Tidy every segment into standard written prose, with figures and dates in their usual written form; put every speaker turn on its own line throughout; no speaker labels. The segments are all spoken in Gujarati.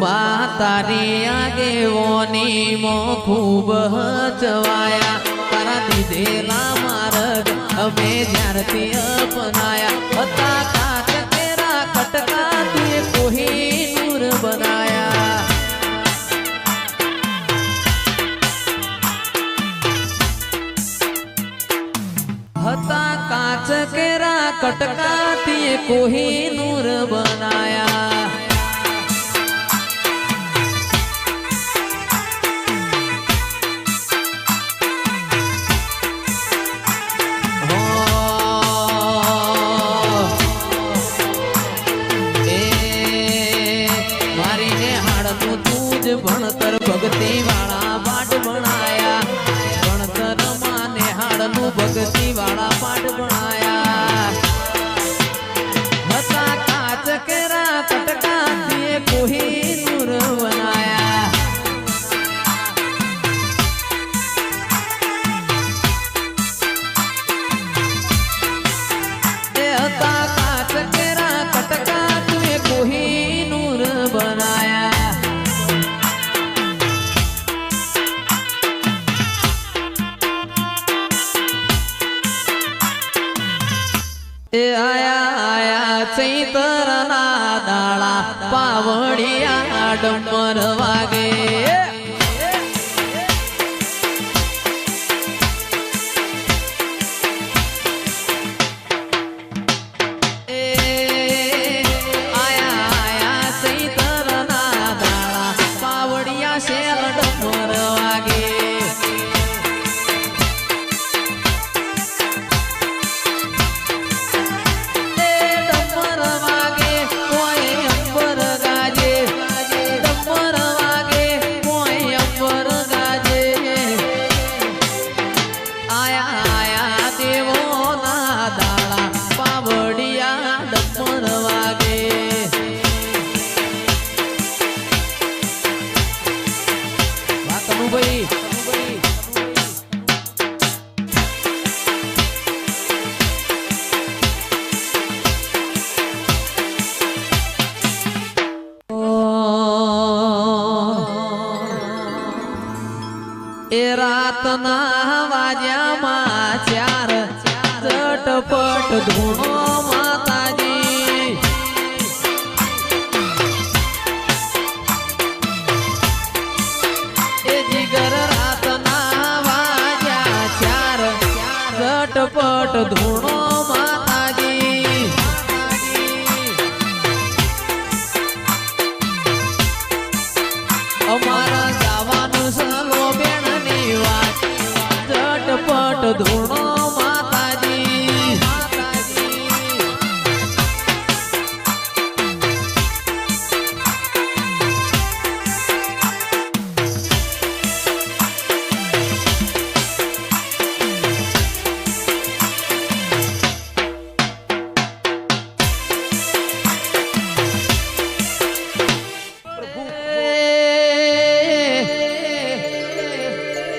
તારી આગેવાની મો ખૂબ જવાયા તારા દીધેલા માર્ગ અમે જ્યારથી અપનાયા હતા કાચ તેરા કટકા તુએ કોહિનૂર બનાયા હતા કાચ કેરા કટકા તુએ કોહિનૂર બનાયા ભણતર ભક્તિ વાળા પાઠ ભણાયા ભણતર માને હાડનું ભક્તિ વાળા પાઠ ભણાયા હતા કાચ કેરા કટકા થી કોહિનૂર બનાયા એ હતા કાચ કેરા કટકા થી કોહિનૂર બનાયા એ આયા આયા ચૈતરના દાળા પાવડિયા ડમર વાગે આયા આયા ચૈતરના દાળા પાવડિયા શેર ડમર વાગે એ રાતના વાજ્યામાં ચાર ઝટપટ ધૂણો માતાજી એ જીગર રાતના વાજ્યા ચાર ઝટપટ ધૂણો માતાજી અમારા જવાનું સલો ઝટપટ ધૂણો માતાજી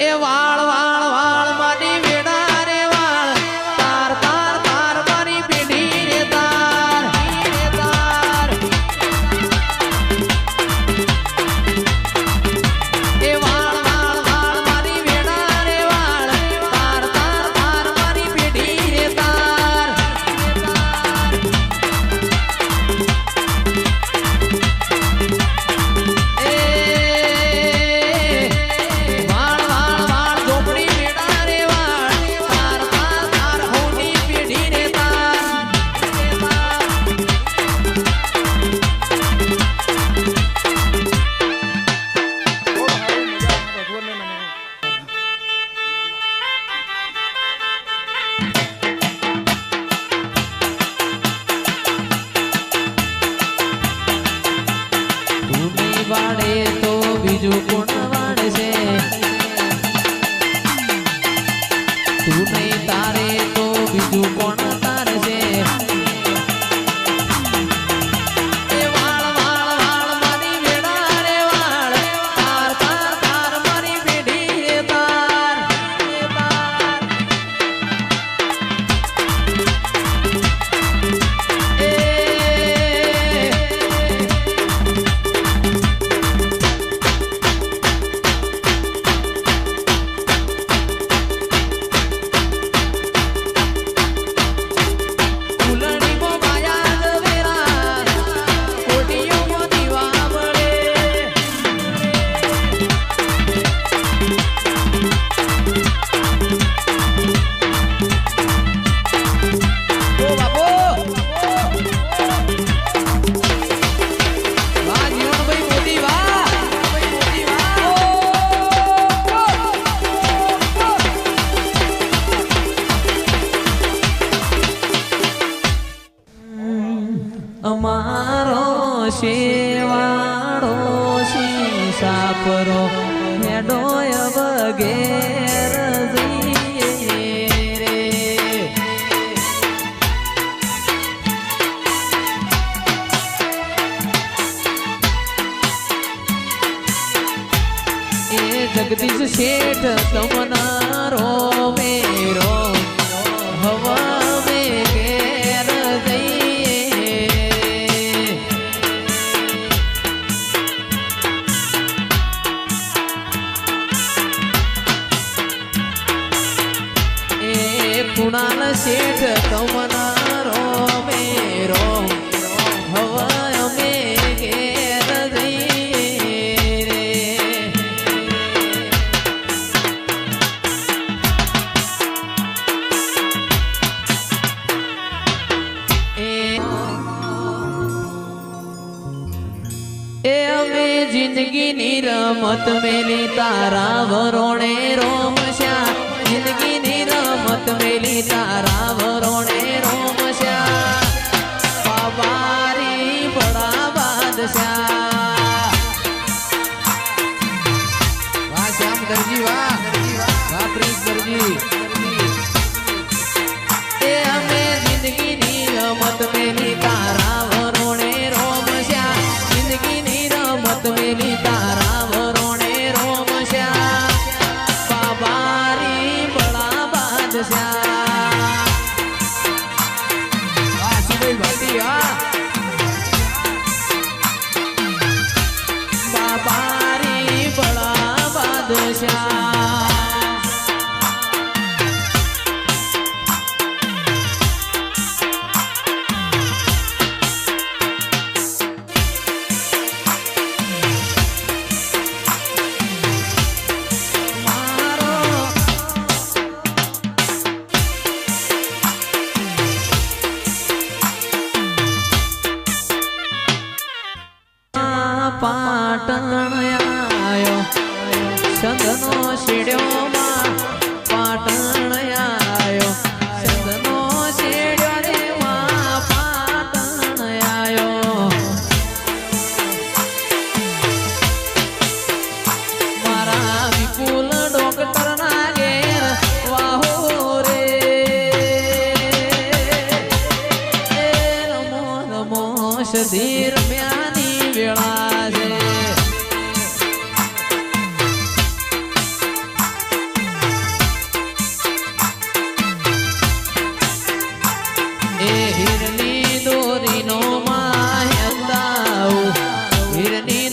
એ વાળ વાળ વાળ મારી વેડા રે વાળ તાર તાર તાર મારી પેઢી રે તાર એ વાળ વાળ વાળ મારી વેડા રે વાળ તાર તાર તાર મારી પેઢી રે તાર વાડે તો બીજું કોણ વાડશે તું નહીં તારે તો બીજું કોણ તારશે એ વાળ વાળ વાળ મારી વેડા રે વાળ તાર તાર તાર મારી પેઢી રે તાર એ બાપરો હેડો વગેર જઈએ રે એ જગદીશ શેઠ તમનારો મેરો હવા મે ઘેર જઈએ એ કુણાલ શેઠ તમનારો મેરો હવા મે ઘેર જઈએ રે એ અમે જિંદગીની રમત મેલી તારા વરોણે રોમશ્યા જિંદગીની રમત મેલી તારા વરોણે રોમશ્યા બાબારી બડા બાદશાહ વાહ શ્યામ દરજી વાહ વાહ પ્રિન્સ દરજી એ અમે જિંદગીની રમત મેલી તારા વરોણે રોમશ્યા જિંદગીની રમત મેલી તારા વરોણે રોમશ્યા બાબારી બડા બાદશાહ વાહ સુબેલ ભાઈ વાહ બાબારી બડા બાદશાહ પાટણ આયો સંદનો શેડ્યો માં પાટણ આયો સંદનો શેડ્યો રે માં પાટણ આયો મારા વિપુલ ડોક્ટર ના ઘેર વાહો રે નમો નમો શધીર મ્યાની વેળા હિરની દોરીનો માહેંદાઉ હિરની